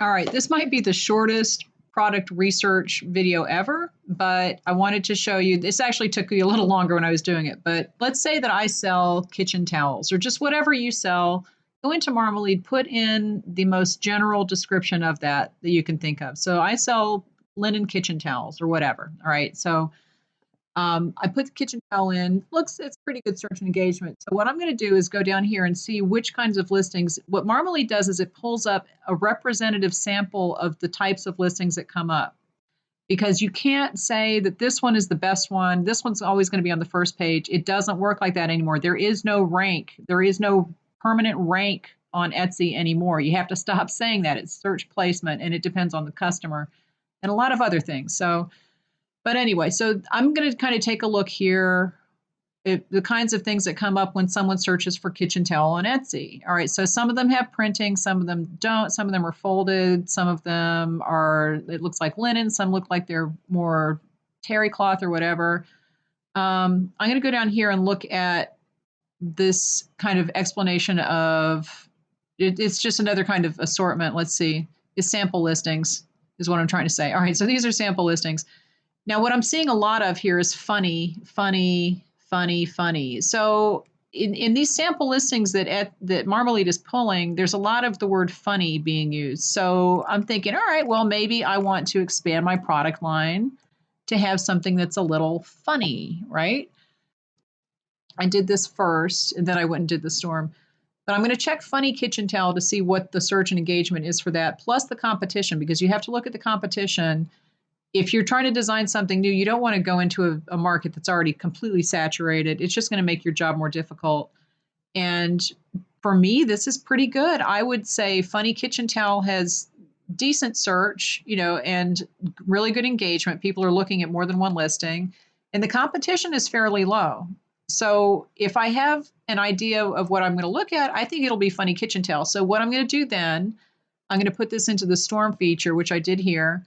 All right, this might be the shortest product research video ever, but I wanted to show you, this actually took me a little longer when I was doing it, but let's say that I sell kitchen towels or just whatever you sell. Go into Marmalead, put in the most general description of that you can think of. So I sell linen kitchen towels or whatever. All right, so I put the kitchen towel in. It's pretty good search and engagement. So what I'm going to do is go down here and see which kinds of listings. What Marmalead does is it pulls up a representative sample of the types of listings that come up. Because you can't say that this one is the best one. This one's always going to be on the first page. It doesn't work like that anymore. There is no rank. There is no permanent rank on Etsy anymore. You have to stop saying that. It's search placement, and it depends on the customer and a lot of other things. But anyway, so I'm going to kind of take a look here at the kinds of things that come up when someone searches for kitchen towel on Etsy. All right, so some of them have printing, some of them don't, some of them are folded, some of them are, it looks like linen, some look like they're more terry cloth or whatever. I'm going to go down here and look at this kind of explanation of, it's just another kind of assortment. Let's see, it's sample listings is what I'm trying to say. All right, so these are sample listings. Now, what I'm seeing a lot of here is funny, funny, funny, funny. So in these sample listings that Marmalead is pulling, there's a lot of the word funny being used. So I'm thinking, all right, well, maybe I want to expand my product line to have something that's a little funny, right? I did this first, and then I went and did the storm. But I'm going to check funny kitchen towel to see what the search and engagement is for that, plus the competition, because you have to look at the competition. If you're trying to design something new, you don't want to go into a market that's already completely saturated. It's just going to make your job more difficult. And for me, this is pretty good. I would say funny kitchen towel has decent search, and really good engagement. People are looking at more than one listing, and the competition is fairly low. So if I have an idea of what I'm going to look at, I think it'll be funny kitchen towel. So what I'm going to do then, I'm going to put this into the storm feature, which I did here.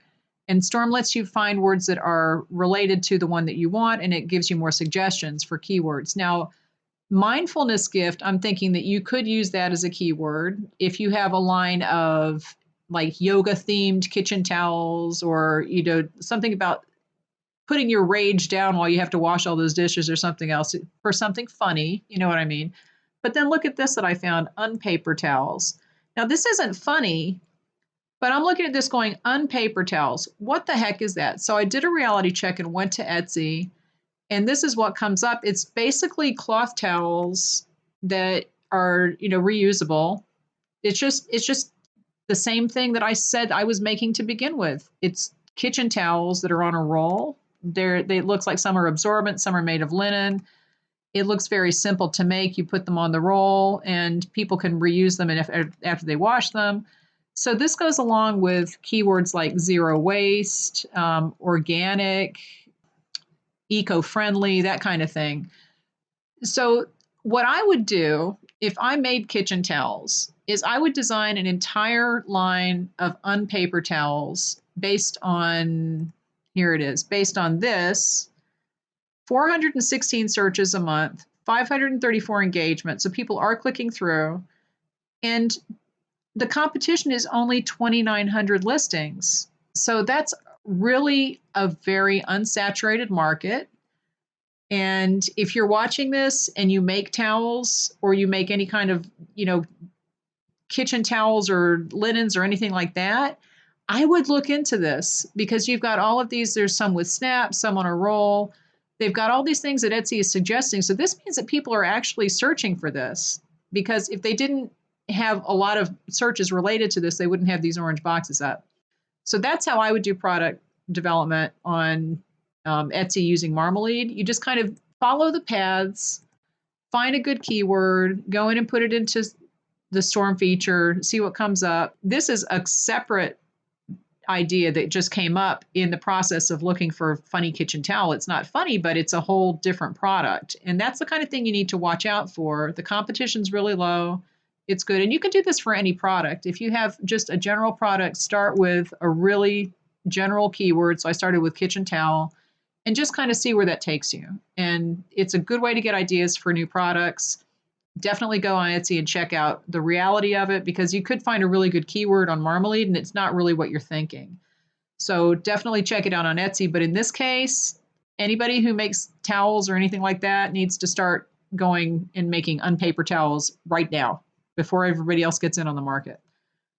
And Storm lets you find words that are related to the one that you want, and it gives you more suggestions for keywords. Now, mindfulness gift, I'm thinking that you could use that as a keyword. If you have a line of like yoga themed kitchen towels, or, something about putting your rage down while you have to wash all those dishes or something else for something funny, you know what I mean? But then look at this that I found, unpaper towels. Now, this isn't funny, but I'm looking at this going, unpaper towels. What the heck is that? So I did a reality check and went to Etsy, and this is what comes up. It's basically cloth towels that are, reusable. It's just the same thing that I said I was making to begin with. It's kitchen towels that are on a roll. They looks like some are absorbent, some are made of linen. It looks very simple to make. You put them on the roll, and people can reuse them after they wash them. So this goes along with keywords like zero waste, organic, eco-friendly, that kind of thing. So what I would do if I made kitchen towels is I would design an entire line of unpaper towels based on, here it is, based on this, 416 searches a month, 534 engagements. So people are clicking through, and the competition is only 2,900 listings. So that's really a very unsaturated market. And if you're watching this and you make towels, or you make any kind of, kitchen towels or linens or anything like that, I would look into this, because you've got all of these. There's some with snaps, some on a roll. They've got all these things that Etsy is suggesting. So this means that people are actually searching for this, because if they didn't have a lot of searches related to this, they wouldn't have these orange boxes up. So that's how I would do product development on Etsy using Marmalead. You just kind of follow the paths, find a good keyword, go in and put it into the storm feature, see what comes up. This is a separate idea that just came up in the process of looking for funny kitchen towel. It's not funny, but it's a whole different product. And that's the kind of thing you need to watch out for. The competition's really low. It's good. And you can do this for any product. If you have just a general product, start with a really general keyword. So I started with kitchen towel, and just kind of see where that takes you. And it's a good way to get ideas for new products. definitely go on Etsy and check out the reality of it, because you could find a really good keyword on Marmalead and it's not really what you're thinking. So definitely check it out on Etsy. But in this case, anybody who makes towels or anything like that needs to start going and making unpaper towels right now before everybody else gets in on the market.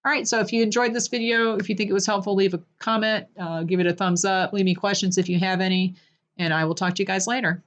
All right, so if you enjoyed this video, if you think it was helpful, leave a comment, give it a thumbs up, leave me questions if you have any, and I will talk to you guys later.